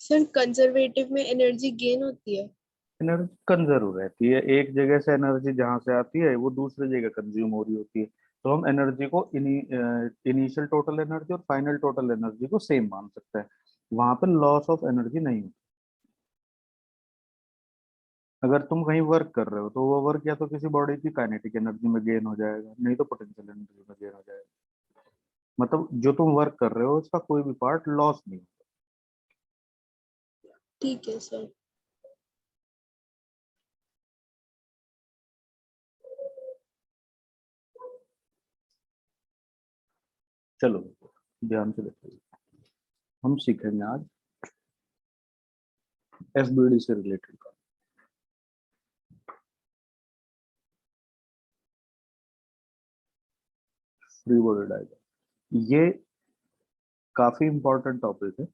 Sir conservative में energy gain होती है। एनर्जी कंजर्व रहती है, एक जगह से एनर्जी जहां से आती है वो दूसरी जगह कंज्यूम हो रही होती है। तो हम एनर्जी को इनिशियल टोटल एनर्जी और फाइनल टोटल एनर्जी को सेम मान सकते हैं। वहां पर लॉस ऑफ एनर्जी नहीं होती। अगर तुम कहीं वर्क कर रहे हो तो वो वर्क या तो किसी बॉडी की काइनेटिक एनर्जी में गेन हो जाएगा, नहीं तो पोटेंशियल एनर्जी में गेन हो जाएगा। मतलब जो तुम वर्क कर रहे हो उसका कोई भी पार्ट लॉस नहीं होगा। ठीक है सर। चलो ध्यान से देखो, हम सीखेंगे आज एफबीडी से रिलेटेड फ्री बॉडी डायग्राम। ये काफी इंपॉर्टेंट टॉपिक है।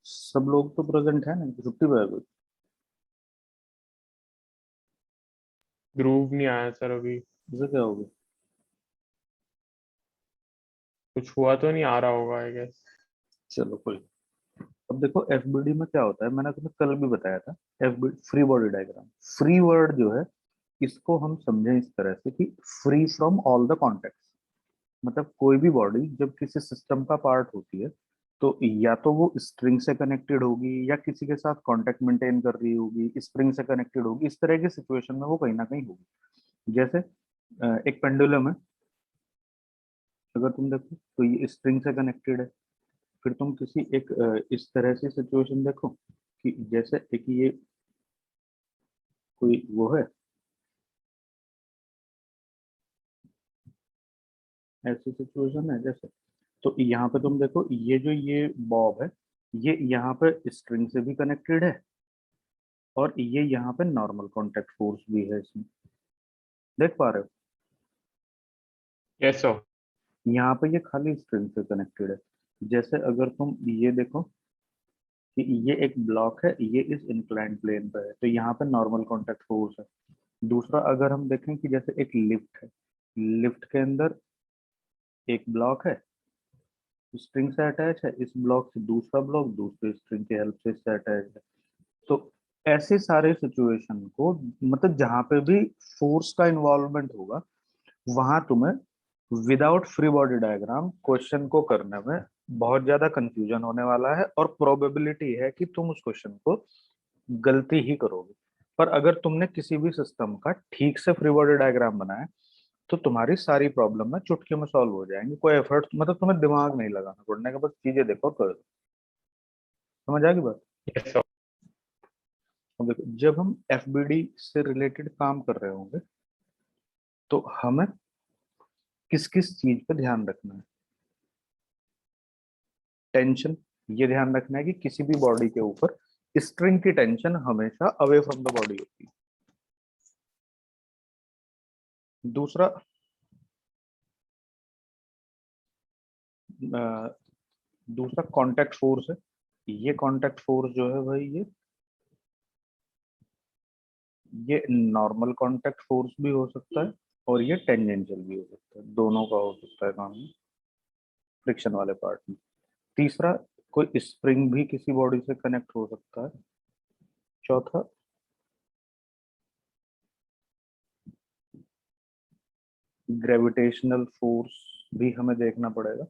सब लोग तो प्रेजेंट है ना, छुट्टी पे है कोई? ग्रूव नहीं आया सर अभी। इसे क्या होगा? कुछ हुआ तो नहीं, आ रहा होगा आई गेस। चलो कोई। अब देखो एफबीडी में क्या होता है, मैंने तुम्हें कल भी बताया था। FBD free body diagram, free word जो है इसको हम समझें इस तरह से कि free from all the contact. मतलब कोई भी बॉडी जब किसी सिस्टम का पार्ट होती है तो या तो वो स्प्रिंग से कनेक्टेड होगी या किसी के साथ कांटेक्ट मेंटेन कर रही होगी, स्प्रिंग से कनेक्टेड होगी। इस तरह की सिचुएशन में वो कहीं ना कहीं होगी। जैसे एक पेंडुलम है, अगर तुम देखो तो ये स्प्रिंग से कनेक्टेड है। फिर तुम किसी एक इस तरह से सिचुएशन देखो कि जैसे एक ये कोई वो है, ऐसी सिचुएशन है जैसे, तो यहाँ पे तुम देखो ये जो ये बॉब है ये यहाँ पे स्ट्रिंग से भी कनेक्टेड है और ये यहाँ पे नॉर्मल कांटेक्ट फोर्स भी है इसमें। देख पा रहे हो? Yes sir. यहाँ पे ये खाली स्ट्रिंग से कनेक्टेड है। जैसे अगर तुम ये देखो कि ये एक ब्लॉक है, ये इस इंक्लाइंड प्लेन पे है, तो यहाँ पे नॉर्मल कांटेक्ट फोर्स है। दूसरा अगर हम देखें कि जैसे एक लिफ्ट है, लिफ्ट के अंदर एक ब्लॉक है, स्ट्रिंग से अटैच है, इस ब्लॉक से दूसरा ब्लॉक दूसरे स्ट्रिंग की हेल्प से इससे अटैच है। तो ऐसे सारे सिचुएशन को, मतलब जहां पे भी फोर्स का इन्वॉल्वमेंट होगा वहां तुम्हें without free body diagram question को करने में बहुत ज्यादा कंफ्यूजन होने वाला है और प्रोबेबिलिटी है कि तुम उस क्वेश्चन को गलती ही करोगे। पर अगर तुमने किसी भी सिस्टम का ठीक से फ्री बॉडी डायग्राम बनाया तो तुम्हारी सारी प्रॉब्लम में चुटकी में सॉल्व हो जाएंगी। कोई एफर्ट, मतलब तुम्हें दिमाग नहीं लगाना पड़ने का, बस चीजें देखो करो। समझ आ गई बात? Yes sir. अब देखो जब हम एफबीडी से रिलेटेड काम कर रहे होंगे तो हमें किस किस चीज पे ध्यान रखना है? टेंशन, ये ध्यान रखना है कि किसी भी बॉडी के ऊपर स्ट्रिंग की टेंशन हमेशा अवे फ्रॉम द बॉडी होती है। दूसरा दूसरा कांटेक्ट फोर्स है। ये कांटेक्ट फोर्स जो है भाई ये नॉर्मल कांटेक्ट फोर्स भी हो सकता है और ये टेंजेंशियल भी हो सकता है, दोनों का हो सकता है काम में, फ्रिक्शन वाले पार्ट में। तीसरा, कोई स्प्रिंग भी किसी बॉडी से कनेक्ट हो सकता है। चौथा, ग्रेविटेशनल फोर्स भी हमें देखना पड़ेगा।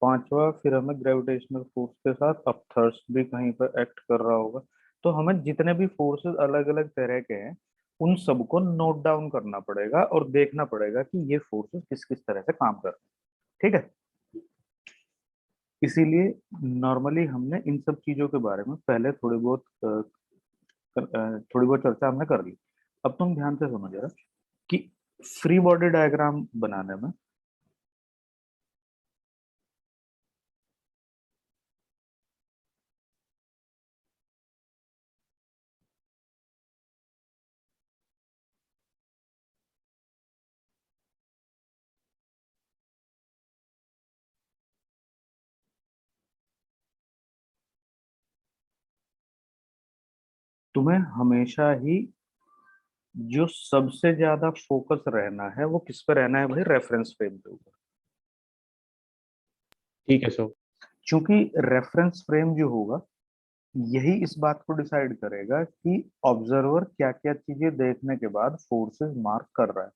पांचवा, फिर हमें ग्रेविटेशनल फोर्स के साथ अपथर्स्ट भी कहीं पर एक्ट कर रहा होगा। तो हमें जितने भी फोर्सेस अलग अलग तरह के हैं उन सबको नोट डाउन करना पड़ेगा और देखना पड़ेगा कि ये फोर्सेस किस किस तरह से काम कर रहे हैं। ठीक है? इसीलिए नॉर्मली हमने इन सब चीजों के बारे में पहले थोड़ी बहुत चर्चा हमने कर ली। अब तुम ध्यान से समझ रहे कि फ्री बॉडी डायग्राम बनाने में तुम्हें हमेशा ही जो सबसे ज्यादा फोकस रहना है वो किस पे रहना है भाई? रेफरेंस फ्रेम के ऊपर। ठीक है सर। क्योंकि रेफरेंस फ्रेम जो होगा यही इस बात को डिसाइड करेगा कि ऑब्जर्वर क्या क्या चीजें देखने के बाद फोर्सेस मार्क कर रहा है,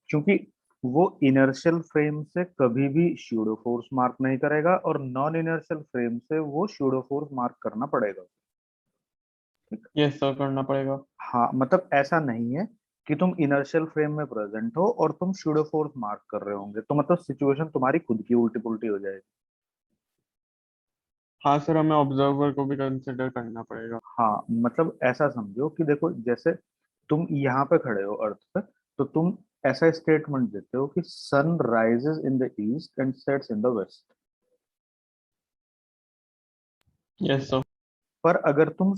क्योंकि वो इनर्शियल फ्रेम से कभी भी स्यूडो फोर्स मार्क नहीं करेगा और नॉन इनर्शियल फ्रेम से वो स्यूडो फोर्स मार्क करना पड़ेगा। यस सर, करना पड़ेगा। हाँ, मतलब ऐसा नहीं है कि तुम इनर्शियल फ्रेम में प्रेजेंट हो और तुम स्यूडो फोर्स मार्क कर रहे होंगे, तो मतलब सिचुएशन तुम्हारी खुद की उल्टी पुल्टी हो जाएगी। हाँ सर, हमें ऑब्जर्वर को भी कंसिडर करना पड़ेगा। हाँ, मतलब ऐसा समझो कि देखो, जैसे तुम यहाँ पे खड़े हो अर्थ पे, तो तुम ऐसा स्टेटमेंट देते हो कि sun rises in the east and sets in the west. Yes sir. पर अगर तुम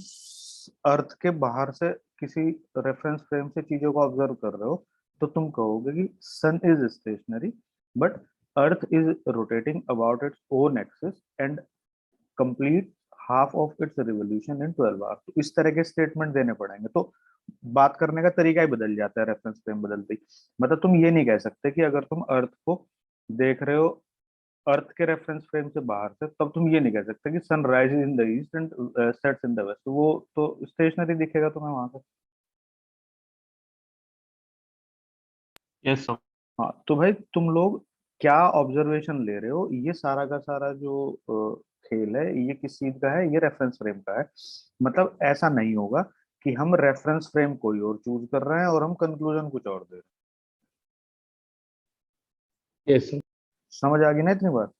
अर्थ के बाहर से किसी रेफरेंस फ्रेम से चीजों को ऑब्जर्व कर रहे हो, तो तुम कहोगे कि sun is stationary but earth is rotating about its own axis and complete half of its revolution in 12 hours. तो इस तरह के स्टेटमेंट देने पड़ेंगे, तो बात करने का तरीका ही बदल जाता है रेफरेंस फ्रेम बदलते ही। मतलब तुम ये नहीं कह सकते कि अगर तुम अर्थ को देख रहे हो अर्थ के रेफरेंस फ्रेम से बाहर से, तब तुम ये नहीं कह सकते कि sun rise in the east and sets in the west, वो तो स्टेशनरी दिखेगा तुम्हें वहां से। Yes sir. हाँ, तो भाई तुम लोग क्या ऑब्जर्वेशन ले रहे हो, ये सारा का सारा जो खेल है, ये किस चीज का है, ये रेफरेंस फ्रेम का है। मतलब ऐसा नहीं होगा कि हम रेफरेंस फ्रेम कोई और चूज कर रहे हैं और हम कंक्लूजन कुछ और दे रहे हैं। Yes sir. समझ आ गई ना इतनी बात?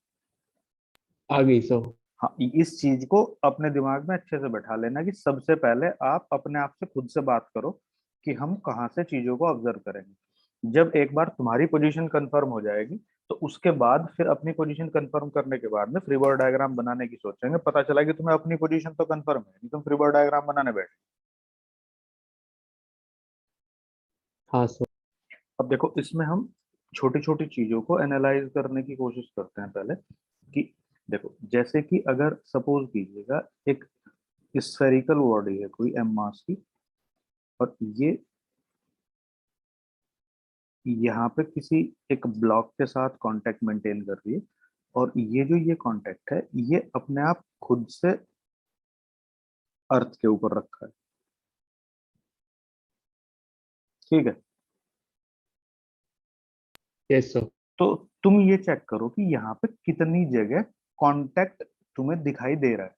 आ गई सर। हाँ, इस चीज को अपने दिमाग में अच्छे से बैठा लेना कि सबसे पहले आप अपने आप से खुद से बात करो कि हम कहाँ से चीजों को ऑब्जर्व करेंगे। जब एक बार तुम्हारी पोजीशन कंफर्म हो जाएगी, तो उसके बाद फिर अपनी पोजीशन कंफर्म करने के बाद में फ्रीबॉडी डायग्राम बनाने की सोचेंगे। पता चला कि तुम्हें अपनी पोजीशन तो कंफर्म है, नहीं तुम फ्रीबॉडी डायग्राम बनाने बैठे। हाँ सर। अब देखो, इसमें हम छोटी छोटी चीजों को एनालाइज करने की कोशिश करते हैं पहले। कि देखो, जैसे कि अगर सपोज कीजिएगा एक स्फेरिकल बॉडी है कोई एम मास की, और ये यहाँ पे किसी एक ब्लॉक के साथ कांटेक्ट मेंटेन कर रही है, और ये कांटेक्ट है, ये अपने आप खुद से अर्थ के ऊपर रखा है। ठीक है, यस सर। तो तुम ये चेक करो कि यहाँ पे कितनी जगह कांटेक्ट तुम्हें दिखाई दे रहा है।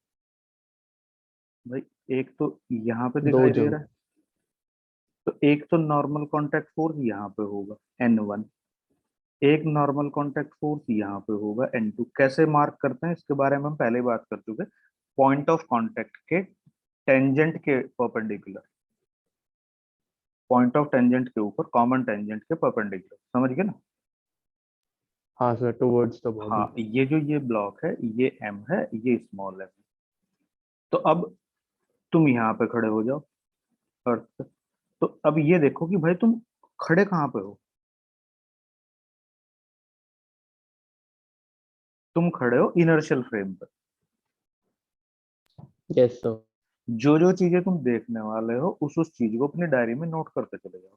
भाई, एक तो यहाँ पे दो दिखाई दे जगह। रहा है, तो एक तो नॉर्मल कांटेक्ट फोर्स यहाँ पे होगा N1, एक नॉर्मल कांटेक्ट फोर्स यहाँ पे होगा N2। कैसे मार्क करते हैं इसके बारे में हम पहले ही बात कर चुके। पॉइंट ऑफ कांटेक्ट के टेंजेंट के परपेंडिकुलर, पॉइंट ऑफ टेंजेंट के ऊपर कॉमन टेंजेंट के परपेंडिकुलर, समझ गए ना? हाँ सर, टुवर्ड्स द हाँ, बॉडी। ये ब्लॉक है, ये M है, ये स्मॉल है। तो अब तुम यहाँ पे खड़े हो जाओ अर्थ पे। तो अब ये देखो कि भाई तुम खड़े कहाँ पे हो। तुम खड़े हो इनर्शियल फ्रेम पे। Yes sir. जो जो चीजें तुम देखने वाले हो उस चीज को अपनी डायरी में नोट करते चले जाओ।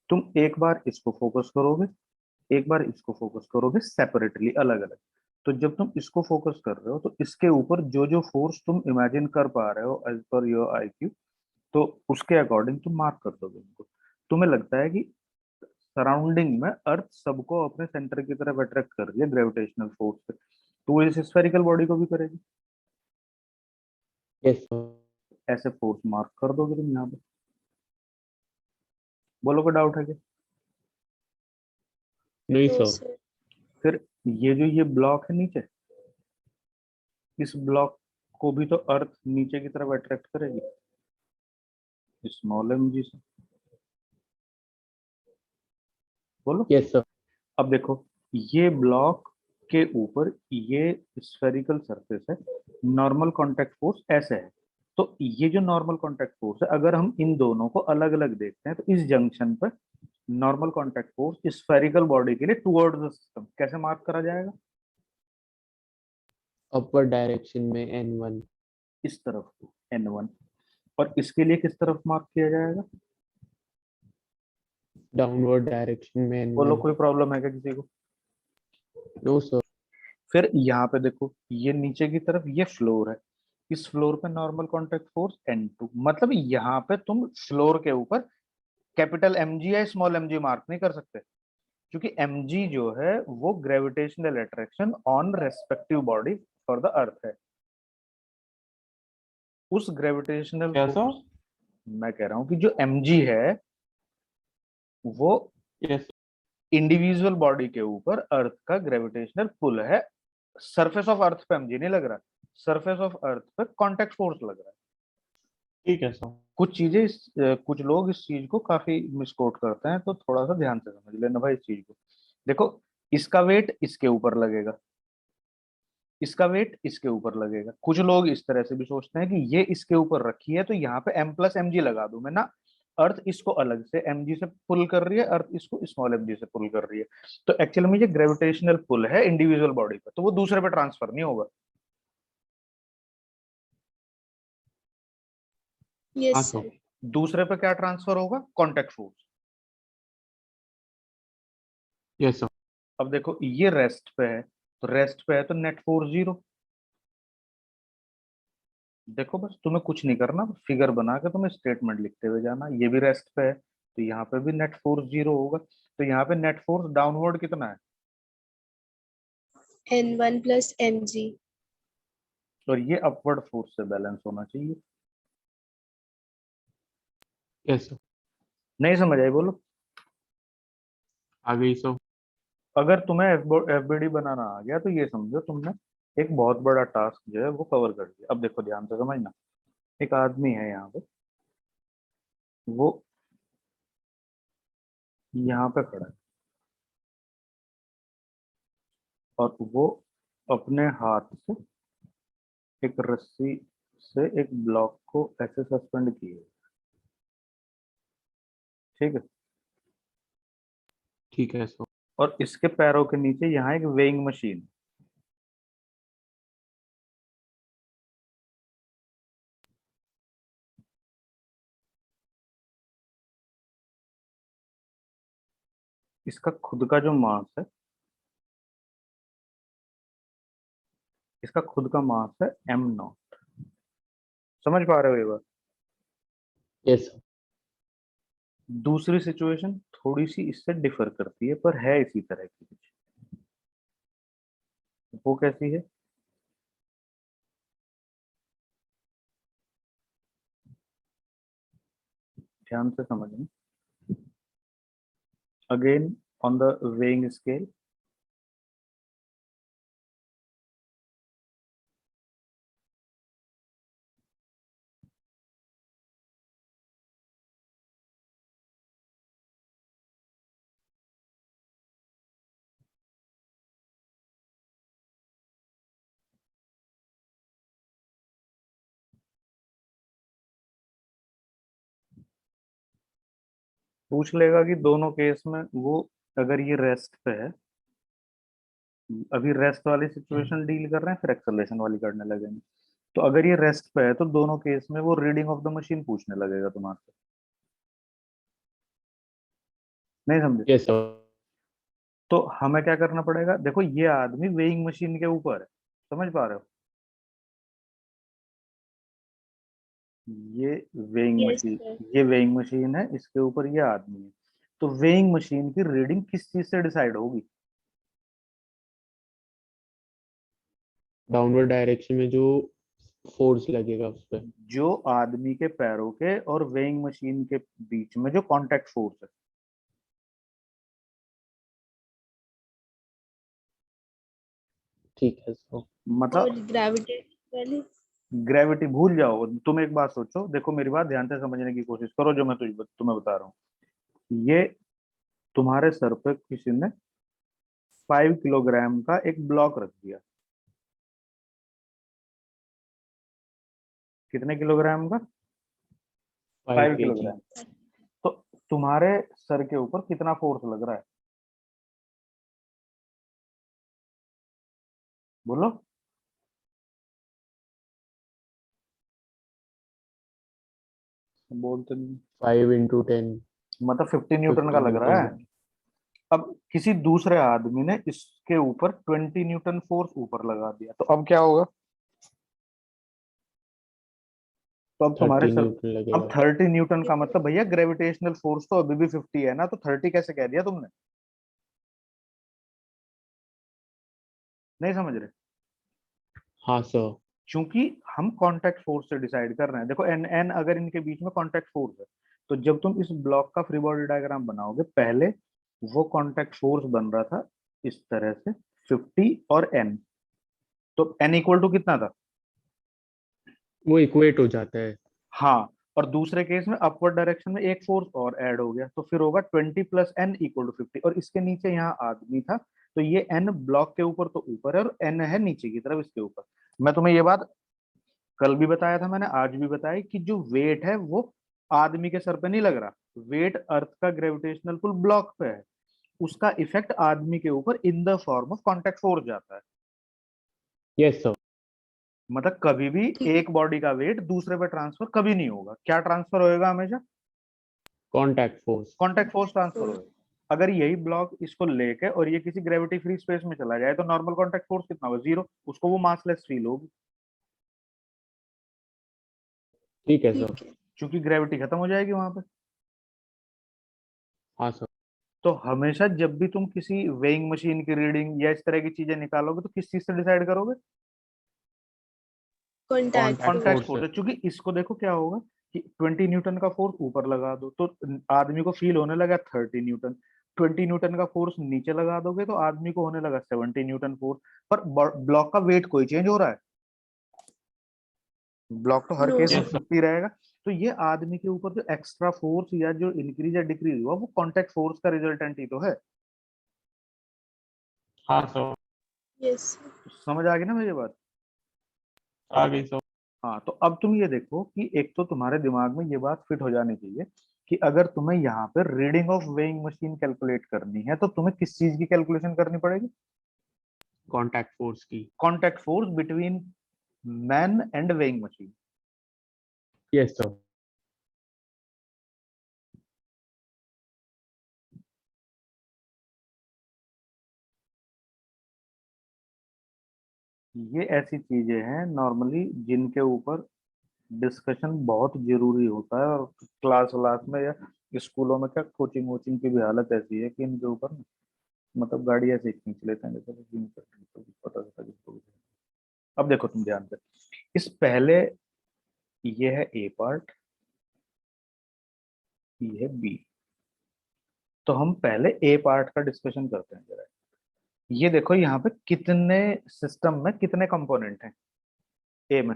तुम एक बार इसको फोकस करोगे, एक बार इसको फोकस करोगे सेपरेटली, अलग अलग। तो जब तुम इसको फोकस कर रहे हो, तो इसके ऊपर जो जो फोर्स तुम इमेजिन कर पा रहे हो एज पर योर IQ, तो उसके अकॉर्डिंग तुम मार्क कर दोगे उनको। तुम्हें लगता है कि सराउंडिंग में अर्थ सबको अपने सेंटर की तरफ अट्रैक्ट कर रही है ग्रेविटेशनल फोर्स से, तो वो इस स्फेरिकल बॉडी को भी करेगी। Yes sir. ऐसे फोर्स मार्क कर दोगे तुम यहाँ पे। बोलो, कोई डाउट है क्या? नहीं नो सर। सर। फिर ये ब्लॉक है नीचे, इस ब्लॉक को भी तो अर्थ नीचे की तरफ अट्रैक्ट करेगी, स्मॉल M जी से। बोलो। Yes sir. अब देखो, ये ब्लॉक के ऊपर ये स्फेरिकल सरफेस है, नॉर्मल कांटेक्ट फोर्स ऐसे है। तो ये जो नॉर्मल कांटेक्ट फोर्स है, अगर हम इन दोनों को अलग अलग देखते हैं, तो इस जंक्शन पर normal contact force spherical body के लिए टुवर्ड्स द सिस्टम कैसे मार्क करा जाएगा? अपर डायरेक्शन में N1। इस तरफ को N1, और इसके लिए किस तरफ मार्क किया जाएगा? डाउनवर्ड डायरेक्शन में बोलो, N1। कोई प्रॉब्लम है क्या किसी को? No sir. फिर यहाँ पे देखो, ये नीचे की तरफ ये फ्लोर है, इस फ्लोर पे नॉर्मल कांटेक्ट फोर्स N2, मतलब यहाँ पे तुम फ्लोर के ऊपर कैपिटल mg या स्मॉल mg मार्क नहीं कर सकते, क्योंकि mg जो है वो gravitational attraction on respective body for the earth है। उस ग्रेविटेशनल कैसा? फोर्स, मैं कह रहा हूं कि जो mg है वो यस इंडिविजुअल बॉडी के ऊपर अर्थ का ग्रेविटेशनल पुल है। सरफेस ऑफ अर्थ पे mg नहीं लग रहा, सरफेस ऑफ अर्थ पे कांटेक्ट फोर्स लग रहा है। ठीक है सर। कुछ चीजें कुछ लोग इस चीज को काफी मिसकोट करते हैं, तो थोड़ा सा ध्यान से समझ लेना भाई इस चीज को। देखो, इसका वेट इसके ऊपर लगेगा, इसका वेट इसके ऊपर लगेगा। कुछ लोग इस तरह से भी सोचते हैं कि ये इसके ऊपर रखी है तो यहाँ पे m+mg लगा दूं मैं ना, अर्थ इसको अलग से mg से पुल कर रही है, अर्थ इसको स्मॉल mg से पुल कर रही है। तो एक्चुअल में ये ग्रेविटेशनल पुल है इंडिविजुअल बॉडी पर, तो वो दूसरे पे ट्रांसफर नहीं होगा। हाँ यस सर। सर। दूसरे पे क्या ट्रांसफर होगा? Contact force. Yes sir. अब देखो ये रेस्ट पे है, तो रेस्ट पे है तो नेट फोर्स 0। देखो बस तुम्हें कुछ नहीं करना, फिगर बना के तुम्हें स्टेटमेंट लिखते हुए जाना। ये भी रेस्ट पे है तो यहाँ पे भी नेट फोर्स 0 होगा। तो यहाँ पे नेट फोर्स डाउनवर्ड कितना है? N1+mg। और ये अपवर्ड फोर्स से बैलेंस होना चाहिए। Yes sir. नहीं समझ आई? बोलो। आ गई सर। अगर तुम्हें एफबीडी बनाना आ गया तो ये समझो तुमने एक बहुत बड़ा टास्क जो है वो कवर कर दिया। अब देखो ध्यान से समझना, एक आदमी है यहाँ पे, वो यहाँ पे खड़ा है और वो अपने हाथ से एक रस्सी से एक ब्लॉक को ऐसे सस्पेंड किए, ठीक है? ठीक है सर। और इसके पैरों के नीचे यहाँ एक वेइंग मशीन। इसका खुद का जो मास है, इसका खुद का मास है m0। समझ पा रहे हो ये बात? Yes sir. दूसरी सिचुएशन थोड़ी सी इससे डिफर करती है पर है इसी तरह की कुछ। वो कैसी है? ध्यान से समझना। Again on the weighing scale, पूछ लेगा कि दोनों केस में वो, अगर ये रेस्ट पे है, अभी रेस्ट वाली सिचुएशन डील कर रहे हैं फिर एक्सेलरेशन वाली करने लगेंगे। तो अगर ये रेस्ट पे है तो दोनों केस में वो रीडिंग ऑफ द मशीन पूछने लगेगा तुम्हारे से। नहीं समझे? Yes sir. तो हमें क्या करना पड़ेगा? देखो ये आदमी वेइंग मशीन के ऊपर है, समझ पा रहे हो? ये वेइंग यस मशीन, सर। ये वेइंग मशीन है, इसके ऊपर ये आदमी है। तो वेइंग मशीन की रीडिंग किस चीज से डिसाइड होगी? डाउनवर्ड डायरेक्शन में जो फोर्स लगेगा उस पर। जो आदमी के पैरों के और वेइंग मशीन के बीच में जो कांटेक्ट फोर्स है। ठीक है सर। और मतलब ग्रेविटेशन वाली? ग्रेविटी भूल जाओ। तुम एक बात सोचो, देखो मेरी बात ध्यान से समझने की कोशिश करो जो मैं तुम्हें बता रहा हूँ। ये तुम्हारे सर पे किसी ने 5 किलोग्राम का एक ब्लॉक रख दिया। कितने किलोग्राम का? 5 फाइव kg। किलोग्राम तो तुम्हारे सर के ऊपर कितना फोर्स लग रहा है? बोलो। बोलते नहीं। 5 × 10 मतलब 50 न्यूटन का 50 लग रहा है। न्यूटन। अब किसी दूसरे आदमी ने इसके ऊपर 20 न्यूटन फोर्स ऊपर लगा दिया, तो अब क्या होगा? तो अब तुम्हारे 30 सर न्यूटन अब लगेगा। 30 न्यूटन का मतलब भैया ग्रेविटेशनल फोर्स तो अभी भी 50 है ना, तो 30 कैसे कह दिया तुमने? नहीं समझ रहे? हाँ सर। क्योंकि हम कांटेक्ट फोर्स से डिसाइड कर रहे हैं। देखो एन एन अगर इनके बीच में कांटेक्ट फोर्स है, तो जब तुम इस ब्लॉक का फ्री बॉडी डायग्राम बनाओगे, पहले वो कांटेक्ट फोर्स बन रहा था इस तरह से 50 और एन, तो एन इक्वल टू कितना था? वो इक्वेट हो जाता है। हाँ, और दूसरे केस में अपवर्ड डायरेक्शन में एक फोर्स और ऐड हो गया, तो फिर होगा 20 प्लस एन इक्वल टू 50, और इसके नीचे यहाँ आदमी था, तो ये एन ब्लॉक के ऊपर तो ऊपर है और एन है नीचे की तरफ इसके ऊपर। मैं तुम्हें ये बात कल भी बताया था, मैंने आज भी बताया कि जो वेट है वो आदमी के सर पे नहीं लग रहा, वेट अर्थ का ग्रेविटेशनल पुल ब्लॉक पे है, उसका इफेक्ट आदमी के ऊपर in the form of contact force जाता है। Yes sir. मतलब कभी भी ठीक है। एक बॉडी का वेट दूसरे पे ट्रांसफर कभी नहीं होगा। क्या ट्रांसफर होएगा? हमेशा contact force. Contact force transfer four. होएगा। अगर यही ब्लॉक इसको लेके और ये किसी ग्रेविटी फ्री स्पेस में चला जाए, तो नॉर्मल कॉन्टेक्ट फोर्स कितना होगा? जीरो। उसको वो मासलेस फील होगी, ठीक है सर। ठीक है। क्योंकि ग्रेविटी खत्म हो जाएगी वहां पे। हाँ सर। तो हमेशा जब भी तुम किसी वेइंग मशीन की रीडिंग या इस तरह की चीजें निकालोगे, तो किस चीज से डिसाइड करोगे? Contact contact force. Contact force force है। है। क्योंकि इसको देखो क्या होगा कि 20 न्यूटन का फोर्स ऊपर लगा दो तो आदमी को फील होने लगा 30 न्यूटन, 20 न्यूटन का फोर्स नीचे लगा दोगे तो आदमी को होने लगा 70 न्यूटन फोर्स। पर ब्लॉक का वेट कोई चेंज हो रहा है? ब्लॉक तो हर नो केस में यस सर। सर। 50 रहेगा। तो ये आदमी के ऊपर जो एक्स्ट्रा फोर्स या जो इंक्रीज या डिक्रीज हुआ, वो कॉन्टैक्ट फोर्स का रिजल्टेंट ही तो है। हाँ सर। यस। तो समझ आ गई ना मेरी बात? आ गई सर। हाँ, तो अब तुम ये देखो कि एक तो तुम्हारे दिमाग में ये बात फिट हो जानी चाहिए कि अगर तुम्हें यहाँ पे reading of weighing machine calculate करनी है, तो तुम्हें किस चीज की कैलकुलेशन करनी पड़ेगी? कॉन्टैक्ट फोर्स की। Contact force between man and weighing machine. Yes sir. ये ऐसी चीजें हैं नॉर्मली जिनके ऊपर डिस्कशन बहुत जरूरी होता है, और क्लास व्लास में या स्कूलों में क्या कोचिंग वोचिंग की भी हालत ऐसी है कि इनके ऊपर ना, मतलब गाड़ी ऐसे ही खींच लेते हैं जैसे कि पता था जिसको भी। अब देखो तुम ध्यान से, इस पहले ये है ए पार्ट, ये है बी। तो हम पहले ए पार्ट का डिस्कशन करते हैं जरा। ये देखो यहाँ पे कितने सिस्टम में कितने कंपोनेंट हैं ए में,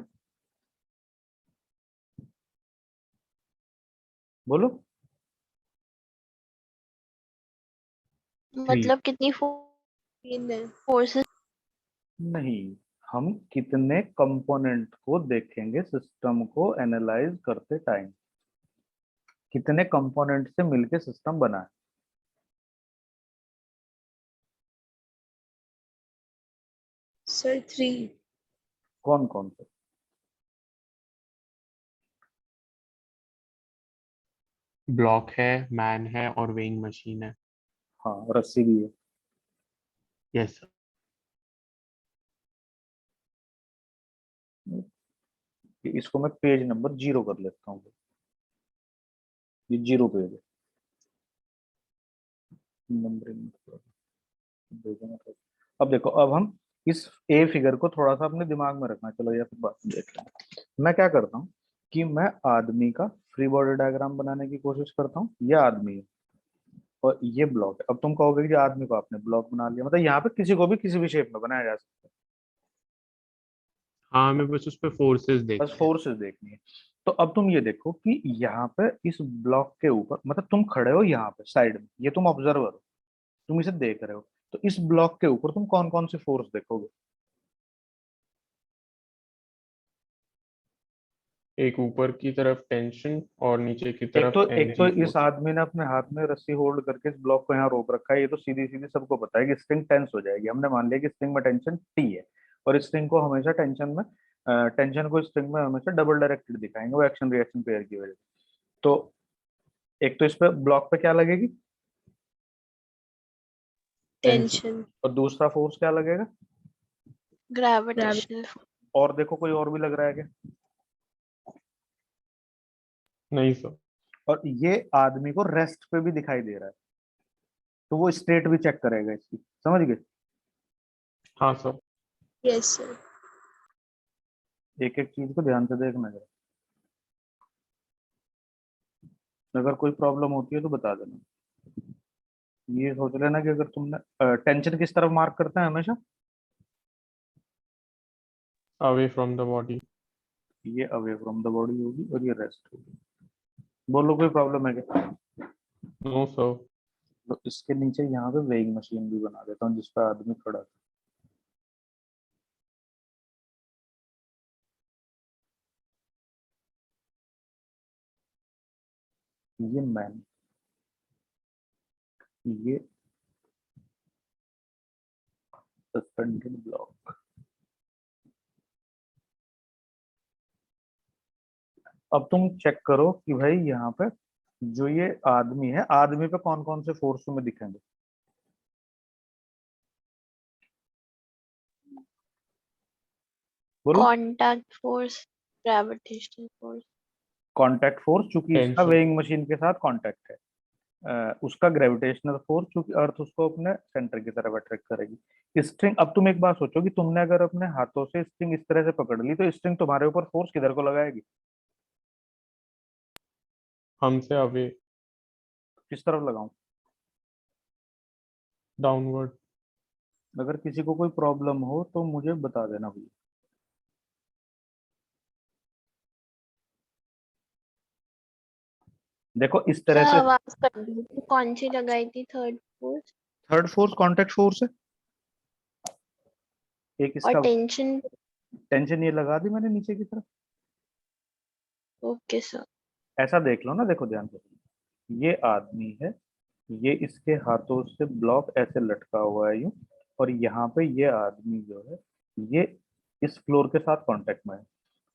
बोलो। थ्री। मतलब कितनी तीन है। फोर्सेस। नहीं, हम कितने कंपोनेंट को देखेंगे सिस्टम को एनालाइज करते टाइम, कितने कंपोनेंट से मिलके सिस्टम बना है। सर 3। कौन कौन से? ब्लॉक है, मैन है और वेइंग मशीन है। हाँ, रस्सी भी है। Yes sir. इसको मैं पेज नंबर 0 कर लेता हूँ। ये 0 पेज है, नंबरिंग भेजना था। अब देखो, अब हम इस ए फिगर को थोड़ा सा अपने दिमाग में रखना, चलो या फिर बात में देख लें। मैं क्या करता हूँ कि मैं आदमी का फ्री बॉडी डायग्राम बनाने की कोशिश करता हूँ। ये आदमी है और ये ब्लॉक है। अब तुम कहोगे कि आदमी को आपने ब्लॉक बना लिया, मतलब यहाँ पे किसी को भी किसी भी शेप में बनाया जा सकता हाँ, हमें बस उस पे फोर्सेस है, बस देखने हैं। फोर्सेस देखनी है। तो अब तुम ये देखो कि यहाँ पे इस ब्लॉक के ऊपर, मतलब तुम खड़े हो यहाँ पे साइड में, ये तुम ऑब्जर्वर हो, तुम इसे देख रहे हो, तो इस ब्लॉक के ऊपर तुम कौन कौन सी फोर्स देखोगे? एक ऊपर की तरफ टेंशन और नीचे की एक तो तरफ एक तो एनर्जी इस फोर्स। आदमी ने अपने हाथ में रस्सी होल्ड करके इस ब्लॉक को यहाँ रोक रखा है, ये तो सीधी सीधी सबको पता है कि स्ट्रिंग टेंस हो जाएगी। हमने मान लिया कि स्ट्रिंग में टेंशन टी है, और इस स्ट्रिंग को हमेशा टेंशन को स्ट्रिंग में हमेशा डबल डायरेक्टेड दिखाएंगे, वो एक्शन रिएक्शन पेयर की वजह से। तो एक तो इस पे ब्लॉक पे क्या लगेगी? टेंशन। टेंशन। और दूसरा फोर्स क्या लगेगा? ग्रेविटी। ग्रेविटेशनल। और देखो कोई और भी लग रहा है क्या? नहीं सर। और ये आदमी को रेस्ट पे भी दिखाई दे रहा है, तो वो स्टेट भी चेक करेगा इसकी, समझ गए? हाँ सर। Yes, sir. एक एक चीज को ध्यान से देखना है, अगर कोई प्रॉब्लम होती है तो बता देना। ये सोच लेना कि अगर तुमने टेंशन किस तरफ मार्क करते हैं हमेशा, अवे फ्रॉम द बॉडी। ये अवे फ्रॉम द बॉडी होगी और ये रेस्ट होगी। बोलो कोई प्रॉब्लम है क्या? No sir. तो इसके नीचे यहाँ पे वेइंग मशीन भी बना देता हूँ जिस पर आदमी खड़ा था। ये मैन, ये सस्पेंडेड ब्लॉक। अब तुम चेक करो कि भाई यहाँ पे जो ये आदमी है, आदमी पे कौन कौन से फोर्स तुम्हें दिखेंगे। बोलो। Contact force, gravitational force. Contact force, चूंकि इसका टेंशन। वेइंग मशीन के साथ कांटेक्ट है। उसका ग्रेविटेशनल फोर्स, चूंकि अर्थ उसको अपने सेंटर की तरफ अट्रैक्ट करेगी। स्ट्रिंग, अब तुम एक बात सोचो कि तुमने अगर अपने हाथों से स्ट्रिंग इस तरह से पकड़ ली तो स्ट्रिंग तुम्हारे ऊपर फोर्स किधर को लगाएगी? हमसे अवे। किस तरफ लगाऊं? डाउनवर्ड। अगर किसी को कोई प्रॉब्लम हो तो मुझे बता देना भैया। देखो इस सर तरह से। आवाज कट गई थी, कौन सी लगाई थी third force? Third force contact force है। एक और इसका टेंशन? टेंशन ये लगा दी मैंने नीचे की तरफ। Okay sir. ऐसा देख लो ना, देखो ध्यान से, ये आदमी है, ये इसके हाथों से ब्लॉक ऐसे लटका हुआ है यूं, और यहाँ पे ये आदमी जो है, ये इस फ्लोर के साथ कांटेक्ट में है।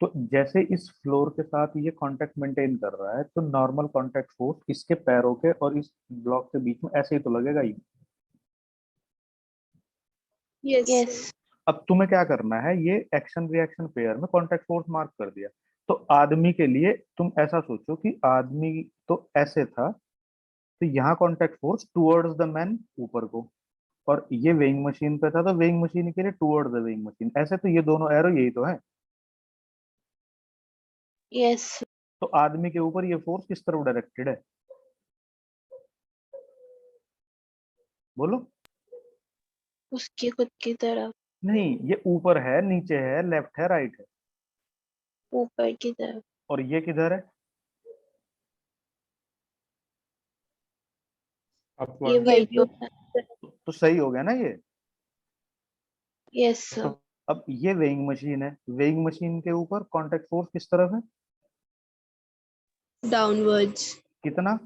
तो जैसे इस फ्लोर के साथ ये कांटेक्ट मेंटेन कर रहा है, तो नॉर्मल कांटेक्ट फोर्स इसके पैरों के और इस ब्लॉक के बीच में ऐसे ही तो लगेगा ही। Yes, yes sir. अब तुम्हें क्या करना है, ये एक्शन रिएक्शन पेयर में कांटेक्ट फोर्स मार्क कर दिया। तो आदमी के लिए तुम ऐसा सोचो कि आदमी तो ऐसे था, तो यहाँ contact force towards the man ऊपर को, और ये वेइंग मशीन पे था तो वेइंग मशीन के लिए टुवर्ड्स द वेइंग मशीन, ऐसे तो ये दोनों एरो यही तो है। यस तो आदमी के ऊपर ये फोर्स किस तरफ डायरेक्टेड है? बोलो। उसकी खुद की तरफ, नहीं, ये ऊपर है, नीचे है, लेफ्ट है, राइट है, ऊपर की तरफ। और ये किधर है? ये अपवर्ड। वही तो है। तो सही हो गया ना ये। Yes sir. अब ये वेइंग मशीन है, वेइंग मशीन के ऊपर कांटेक्ट फोर्स किस तरफ है? Downwards. कितना?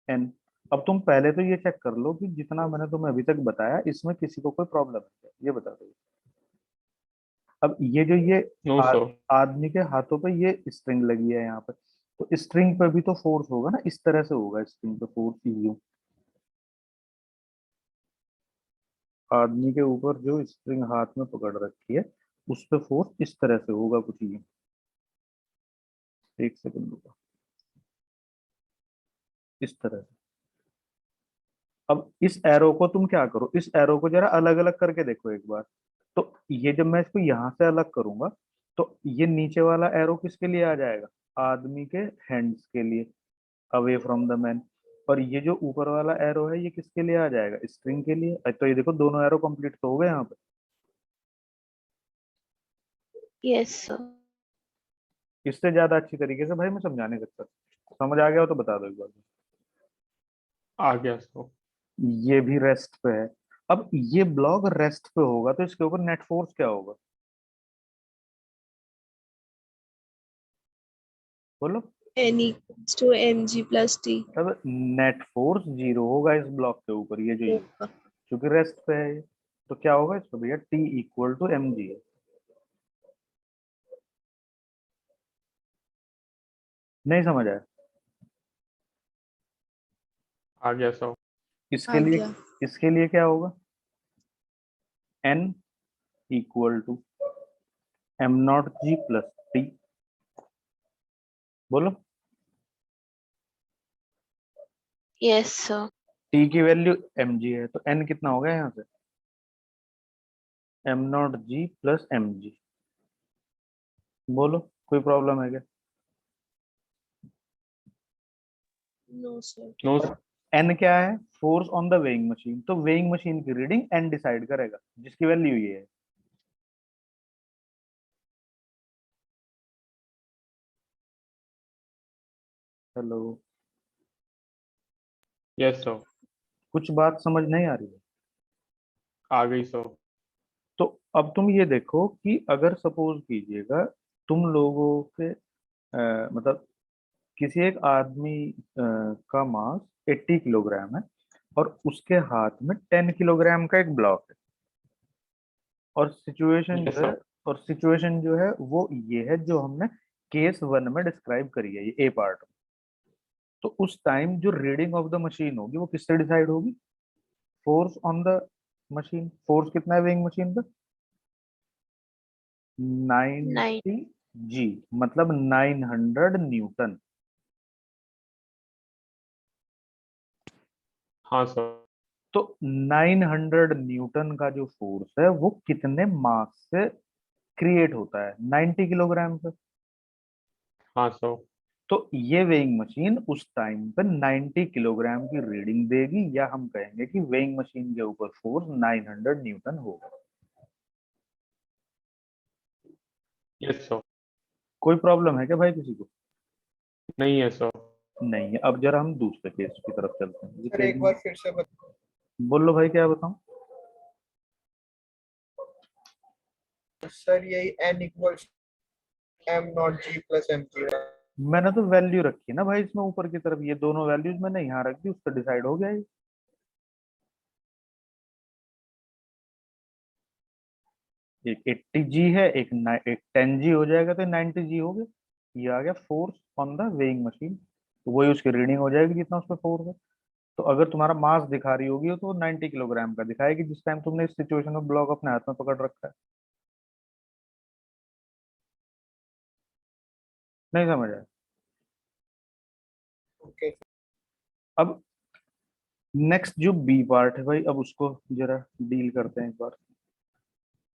एन। अब तुम पहले तो ये चेक कर लो कि जितना मैंने तुम्हें अभी तक बताया इसमें किसी को कोई प्रॉब्लम है क्या? ये बता दो। अब ये जो ये नो आ, सर। आदमी के हाथों पे ये स्ट्रिंग लगी है यहाँ पे, तो स्ट्रिंग पे भी तो फोर्स होगा ना, इस तरह से होगा स्ट्रिंग पे फोर्स यूं। आदमी के ऊपर जो स्ट्रिंग हाथ में पकड़ रखी है उस पे फोर्स इस तरह से होगा कुछ यूं। एक सेकंड रुको, इस तरह से। अब इस एरो को तुम क्या करो, इस एरो को जरा अलग अलग करके देखो एक बार। तो ये जब मैं इसको यहाँ से अलग करूंगा, तो ये नीचे वाला एरो किसके लिए आ जाएगा? आदमी के हैंड्स के लिए, अवे फ्रॉम द मैन। और ये जो ऊपर वाला एरो है ये किसके लिए आ जाएगा? स्ट्रिंग के लिए। तो ये देखो दोनों एरो कंप्लीट तो हो गए यहाँ पे। Yes sir. इससे ज्यादा अच्छी तरीके से भाई मैं समझा नहीं सकता। समझ आ गया हो तो बता दो एक बार। आ गया सर। ये भी रेस्ट पे है। अब ये ब्लॉक रेस्ट पे होगा तो इसके ऊपर नेट फोर्स क्या होगा? बोलो। N equals to mg plus t. अब नेट फोर्स जीरो होगा इस ब्लॉक के ऊपर, ये जो ये होगा। क्योंकि रेस्ट पे है ये। तो क्या होगा इसको भैया, T equal to M G है। नहीं समझ आया? आ गया सर। इसके आ लिए, गया। इसके लिए क्या होगा? N equal to M not G plus T. बोलो। Yes, sir. टी की वैल्यू mg है, तो n कितना हो गया यहाँ से? m naught G plus M G. बोलो, कोई प्रॉब्लम है क्या? No, sir. No sir. n क्या है? Force on the weighing machine. तो वेइंग मशीन की रीडिंग n डिसाइड करेगा, जिसकी वैल्यू ये है। Hello, yes sir. कुछ बात समझ नहीं आ रही है? आ गई सर। तो अब तुम ये देखो कि अगर सपोज कीजिएगा तुम लोगों के मतलब किसी एक आदमी का मास 80 किलोग्राम है और उसके हाथ में 10 किलोग्राम का एक ब्लॉक है, और सिचुएशन यस जो है, सर। वो ये है जो हमने केस 1 में डिस्क्राइब करी है, ये ए पार्ट। तो उस टाइम जो रीडिंग ऑफ द मशीन होगी वो किससे डिसाइड होगी? Force on the machine. Force कितना है वेइंग मशीन का? 9. 90 जी, मतलब 900 न्यूटन। हाँ सर। तो 900 न्यूटन का जो फोर्स है वो कितने मास से क्रिएट होता है? 90 किलोग्राम से। हाँ सर। तो ये वेइंग मशीन उस टाइम पे 90 किलोग्राम की रीडिंग देगी, या हम कहेंगे कि वेइंग मशीन के ऊपर फोर्स 900 न्यूटन होगा। Yes sir. कोई प्रॉब्लम है क्या भाई किसी को? नहीं है सर। नहीं है। अब जरा हम दूसरे केस की तरफ चलते हैं। सर एक बार फिर से बोलो भाई, क्या बताऊं? सर यही n equals m naught g plus M G. मैंने तो वैल्यू रखी ना भाई इसमें ऊपर की तरफ, ये दोनों वैल्यूज मैंने यहाँ रख दी, उससे डिसाइड हो गया ये। एक 80 जी है, एक 10 जी हो जाएगा, तो 90 जी हो गया। ये आ गया force on the weighing machine, तो वही उसकी रीडिंग हो जाएगी जितना उस पर फोर्स है। तो अगर तुम्हारा मास दिखा रही होगी तो 90 किलोग्राम का दिखाएगी, जिस टाइम तुमने इस सिचुएशन में ब्लॉक अपने हाथ में पकड़ रखा है। नहीं समझ आया? ओके। अब नेक्स्ट जो बी पार्ट है भाई, अब उसको जरा डील करते हैं एक बार।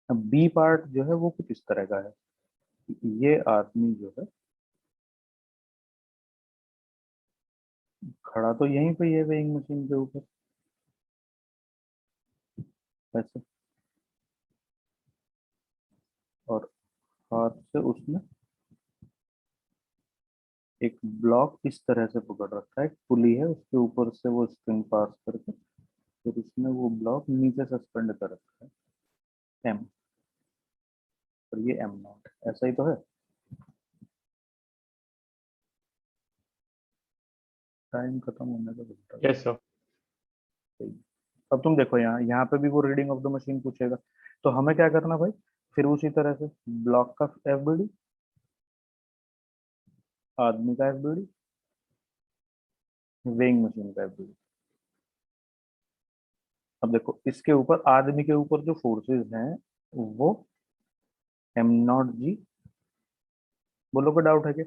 अब बी पार्ट जो है वो कुछ इस तरह का है। ये आदमी जो है खड़ा तो यहीं पे ही है वेइंग मशीन के ऊपर, ऐसे, और हाथ से उसने एक ब्लॉक इस तरह से पकड़ रखा है, एक पुली है उसके ऊपर से वो स्ट्रिंग पास करके फिर उसने वो ब्लॉक नीचे सस्पेंड कर रखा है, एम। और ये एम नॉट, ऐसा ही तो है। टाइम खत्म होने का बता। Yes sir. अब तुम देखो, यहाँ पे भी वो रीडिंग ऑफ द मशीन पूछेगा, तो हमें क्या करना भाई? फिर उसी तरह से ब्लॉक का एफबीडी, आदमी का एफबीडी, वेइंग मशीन का एफबीडी। अब देखो इसके ऊपर, आदमी के ऊपर जो फोर्सेस हैं वो एम नॉट जी। बोलो, कोई डाउट है क्या?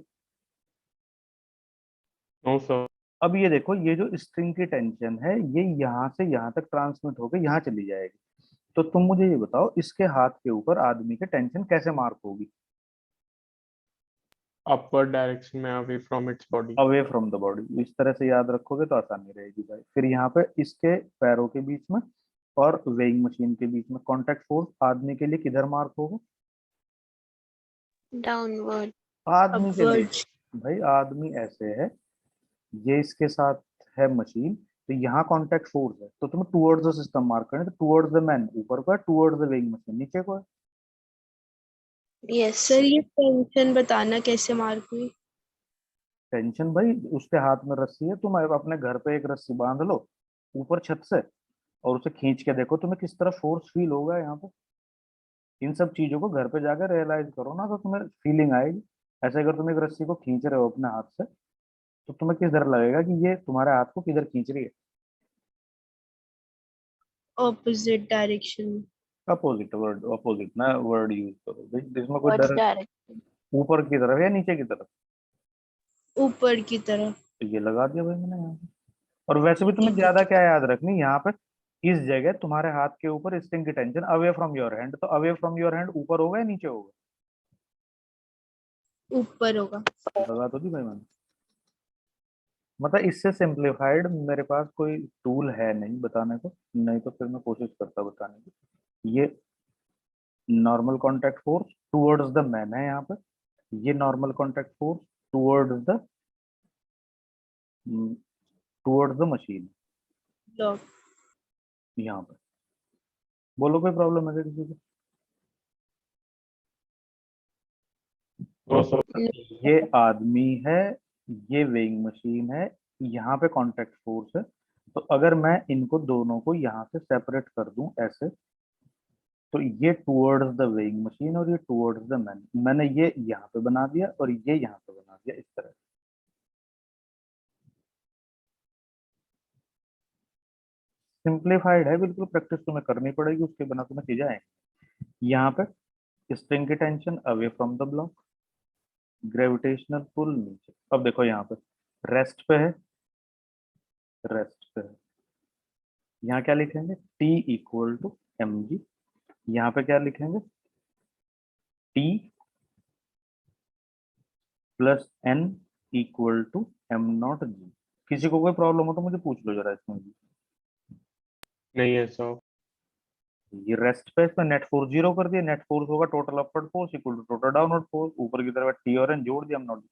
No sir. अब ये देखो, ये जो स्ट्रिंग की टेंशन है ये यहाँ से यहाँ तक ट्रांसमिट होकर यहाँ चली जाएगी। तो तुम मुझे ये बताओ, इसके हाथ के ऊपर आदमी के टेंशन कैसे मार्क होगी? अपवर्ड डायरेक्शन में away from its body. Away from the body. इस तरह से याद रखोगे तो आसानी रहेगी भाई। फिर यहाँ पे इसके पैरों के बीच में और वेइंग मशीन के बीच में कॉन्टैक्ट फोर्स आदमी के लिए किधर मार्क होगा? Downward. आदमी के लिए Upwards. भाई, आदमी ऐसे है, ये इसके साथ है मशीन, तो यहाँ कॉन्टैक्ट फोर्स है, तो तुम्हें टुवर्ड्स द सिस्टम मार्क करना है। तो टुवर्ड्स द मैन ऊपर को है, टुवर्ड्स द वेइंग मशीन नीचे को है। Yes, sir sir. ये टेंशन बताना कैसे मार्क हुई? टेंशन भाई, उसके हाथ में रस्सी है, तुम अपने घर पे एक रस्सी बांध लो ऊपर छत से, और उसे खींच के देखो तुम्हें किस तरह फोर्स फील होगा यहाँ पे। इन सब चीजों को घर पे जाकर रियलाइज करो ना, तो तुम्हें फीलिंग आएगी। ऐसे अगर तुम एक रस्सी को खींच रहे हो अपने हाथ से, तो तुम्हें किस तरह लगेगा कि ये तुम्हारे हाथ को किधर खींच रही है? Opposite direction. Opposite word, opposite ना वर्ड यूज करो भाई, इसमें कोई Towards डर। direction. ऊपर की तरफ या नीचे की तरफ? ऊपर की तरफ। तो ये लगा दिया भाई मैंने यहाँ पे। और वैसे भी तुम्हें ठीक है ज्यादा ठीक। क्या याद रखनी यहाँ पे, इस जगह तुम्हारे हाथ के ऊपर स्ट्रिंग की tension away from your hand, तो अवे फ्रॉम योर हैंड ऊपर होगा या नीचे होगा? ऊपर होगा। लगा तो दी भाई मैंने। मतलब इससे सिंप्लीफाइड मेरे पास कोई टूल है नहीं बताने को, नहीं तो फिर मैं कोशिश करता बताने की। ये normal contact force towards the man है यहाँ पे, ये normal contact force towards the machine block. यहाँ पे। बोलो कोई प्रॉब्लम है क्या किसी को? No sir. ये आदमी है, ये वेइंग मशीन है, यहाँ पे कांटेक्ट फोर्स है। तो अगर मैं इनको दोनों को यहाँ से सेपरेट कर दूं ऐसे, तो ये टुवर्ड्स द वेइंग मशीन और ये टुवर्ड्स द मैन, मैंने ये यहाँ पे बना दिया और ये यहाँ पे बना दिया इस तरह। सिंप्लीफाइड है बिल्कुल, प्रैक्टिस तुम्हें करनी पड़ेगी, उसके बिना तुम्हें चीजें आएंगी। यहाँ पे स्ट्रिंग की tension away from the block, gravitational pull नीचे। अब देखो यहाँ पे रेस्ट पे है, रेस्ट पे है। यहाँ क्या लिखेंगे, T equal to M G. यहाँ पे क्या लिखेंगे, T plus N equal to M not G. किसी को कोई प्रॉब्लम हो तो मुझे पूछ लो जरा इसमें भी। नहीं है सर। ये रेस्ट पे इसमें नेट फोर्स जीरो कर दिया, नेट फोर्स होगा total upward force equal to total downward force, ऊपर की तरफ टी और एन जोड़ दिया, एम नॉट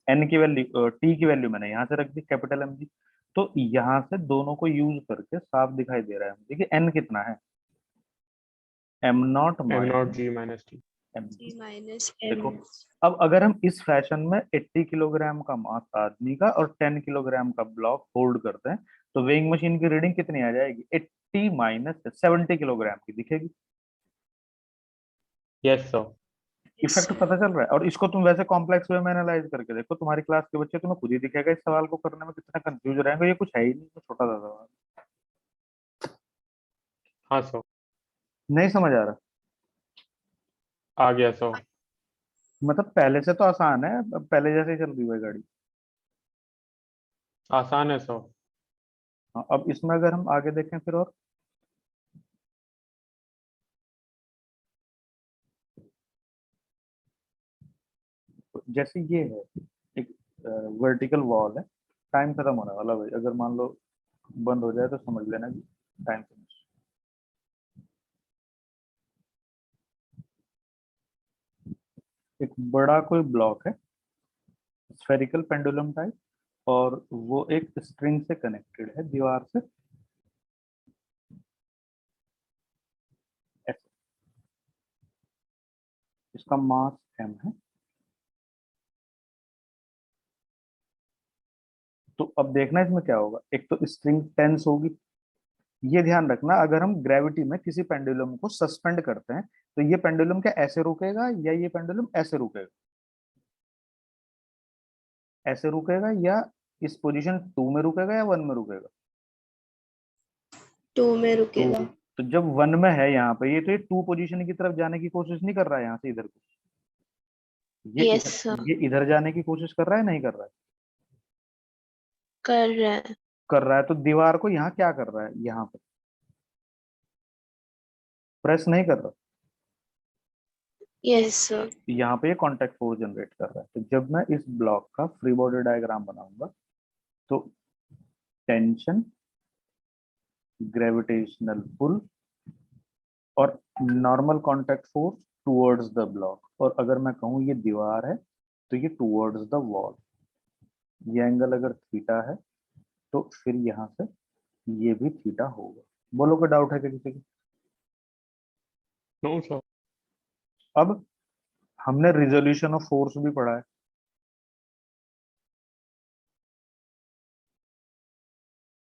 एन की वैल्यू, टी की वैल्यू मैंने यहाँ से रख दी कैपिटल एम जी। तो यहाँ से दोनों को यूज करके साफ दिखाई दे रहा है मुझे कि एन कितना है, M naught M minus naught G minus T. M G G. Minus देखो एम। अब अगर हम इस फैशन में 80 किलोग्राम का मास आदमी का और 10 किलोग्राम का ब्लॉक होल्ड करते हैं, तो वेइंग मशीन की रीडिंग कितनी आ जाएगी, 80 माइनस 70 किलोग्राम की दिखेगी। Yes sir. इफेक्ट पता चल रहा है? और इसको तुम वैसे कॉम्प्लेक्स वे में एनालाइज करके देखो, तुम्हारी क्लास के बच्चे, तुम्हें खुद ही दिखेगा इस सवाल को करने में कितना कंफ्यूज रहेंगे। ये कुछ है ही नहीं, तो छोटा सा सवाल, हाँ सर। नहीं समझ आ रहा? आ गया सर। मतलब पहले से तो आसान है, अब पहले जैसे ही चल रही है गाड़ी। आसान है सर। हाँ, अब इसमें अगर हम आगे देखें फिर, और जैसे ये है एक वर्टिकल वॉल है, टाइम खत्म होने वाला भाई, अगर मान लो बंद हो जाए तो समझ लेना कि टाइम फिनिश। एक बड़ा कोई ब्लॉक है, स्फेरिकल पेंडुलम टाइप, और वो एक स्ट्रिंग से कनेक्टेड है दीवार से ऐसे। इसका मास m है। तो अब देखना इसमें क्या होगा, एक तो स्ट्रिंग टेंस होगी। ये ध्यान रखना, अगर हम ग्रेविटी में किसी पेंडुलम को सस्पेंड करते हैं, तो ये पेंडुलम क्या ऐसे रुकेगा या ये पेंडुलम ऐसे रुकेगा, ऐसे रुकेगा या इस पोजीशन 2 में रुकेगा या 1 में रुकेगा? 2 में तो रुकेगा। तो जब 1 में है यहाँ पे, ये तो ये 2 पोजीशन की तरफ जाने की कोशिश नहीं कर रहा है यहाँ से इधर को, Yes sir. ये इधर जाने की कोशिश कर रहा है, नहीं कर रहा है? कर रहे हैं। कर रहा है। तो दीवार को यहाँ क्या कर रहा है, यहाँ पे प्रेस नहीं कर रहा, Yes sir. यहाँ पे ये कांटेक्ट फोर्स जनरेट कर रहा है। तो जब मैं इस ब्लॉक का फ्री बॉडी डायग्राम बनाऊंगा, तो टेंशन, ग्रेविटेशनल पुल और normal contact force towards the block, और अगर मैं कहूँ ये दीवार है तो ये टुवर्ड्स द वॉल। ये एंगल अगर थीटा है तो फिर यहाँ से ये भी थीटा होगा। बोलो कोई डाउट है क्या किसी को? No sir. अब हमने रिजोल्यूशन ऑफ फोर्स भी पढ़ा है,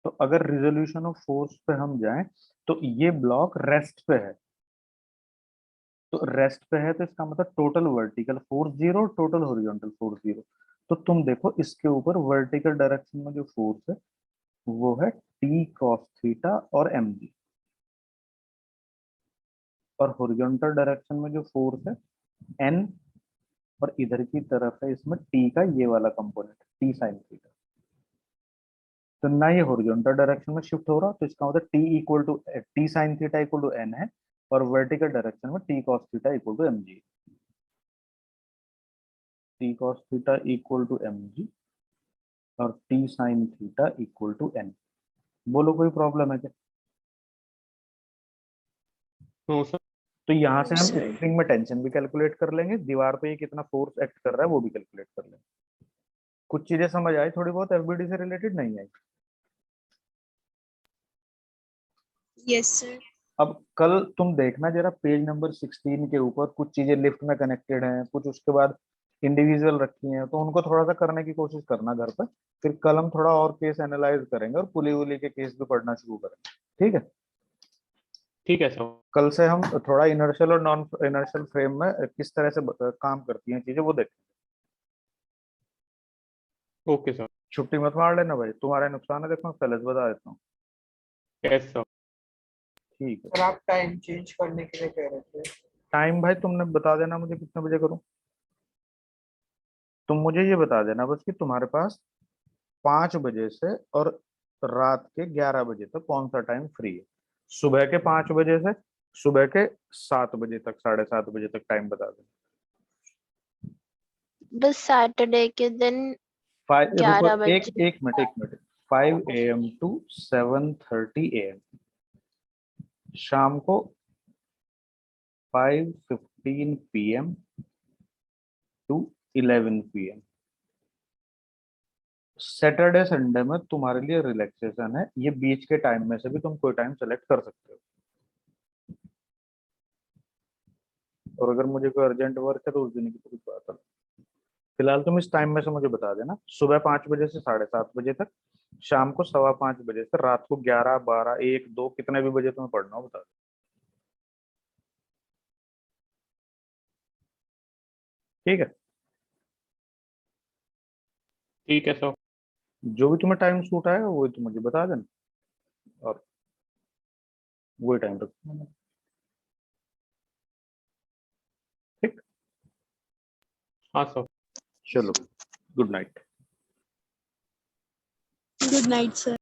तो अगर रिजोल्यूशन ऑफ फोर्स पे हम जाएं, तो ये ब्लॉक रेस्ट पे है। तो रेस्ट पे है तो इसका मतलब total vertical force zero, total horizontal force zero. तो तुम देखो इसके ऊपर वर्टिकल डायरेक्शन में जो फोर्स है वो है टी कॉस थीटा और एम जी, और हॉरिजॉन्टल डायरेक्शन में जो फोर्स है एन और इधर की तरफ है इसमें t का ये वाला कंपोनेंट t sin थीटा। तो ना ये हॉरिजॉन्टल डायरेक्शन में शिफ्ट हो रहा, तो इसका मतलब t equal to t sin theta equal to n है, और वर्टिकल डायरेक्शन में t cos theta equal to mg, t cos theta equal to mg और t sin theta equal to n। बोलो कोई प्रॉब्लम है क्या? No sir. तो यहाँ से हम सर। स्प्रिंग में टेंशन भी कैलकुलेट कर लेंगे, दीवार पे ये कितना फोर्स एक्ट कर रहा है वो भी कैलकुलेट कर लेंगे। कुछ चीजें समझ आई थोड़ी बहुत एफबीडी से रिलेटेड, नहीं आई? Yes sir. अब कल तुम देखना जरा पेज नंबर 16 के ऊपर कुछ चीजें लिफ्ट में कनेक्टेड हैं, कुछ उसके बाद इंडिविजुअल रखी हैं, तो उनको थोड़ा सा करने की कोशिश करना घर पर। फिर कल हम थोड़ा और केस एनालाइज करेंगे और पुली उली के केस भी पढ़ना शुरू करेंगे, ठीक है? ठीक है सर। कल से हम थोड़ा इनर्शियल और नॉन इनर्शियल फ्रेम में किस तरह से काम करती हैं चीजें वो देखेंगे। Okay sir. छुट्टी मत मार लेना भाई, तुम्हारा नुकसान है, देखो मैं पहले से बता देता हूँ। Yes sir. ठीक है। सर आप टाइम चेंज करने के लिए कह रहे थे। टाइम भाई तुमने बता देना मुझे कितने बजे करूँ, तुम मुझे ये बता देना बस कि तुम्हारे पास 5 बजे से और रात के 11 बजे तक कौन सा टाइम फ्री है। सुबह के 5 बजे से सुबह के 7 बजे तक, 7:30 बजे तक टाइम बता देना। बस सैटरडे के दिन रुको 11 एक बजे। एक मिनट एक मिनट 5 AM to 7:30 AM, शाम को 5:15 PM to 11 PM। Saturday Sunday में तुम्हारे लिए रिलैक्सेशन है, ये बीच के टाइम में से भी तुम कोई टाइम सेलेक्ट कर सकते हो। और अगर मुझे कोई अर्जेंट वर्क है तो उस दिन की तो कुछ बात है। फिलहाल तुम इस टाइम में से मुझे बता देना, सुबह 5 बजे से 7:30 बजे तक, शाम को 5:15 से, रात को 11, 12, 1, 2 कितने भी बजे तुम्हें पढ़ना हो बता दो, ठीक है? ठीक है सर। जो भी तुम्हें टाइम सूट आएगा वही तुम मुझे बता देना, और वही टाइम रखना, ठीक? हाँ सर। चलो, good night. Good night sir.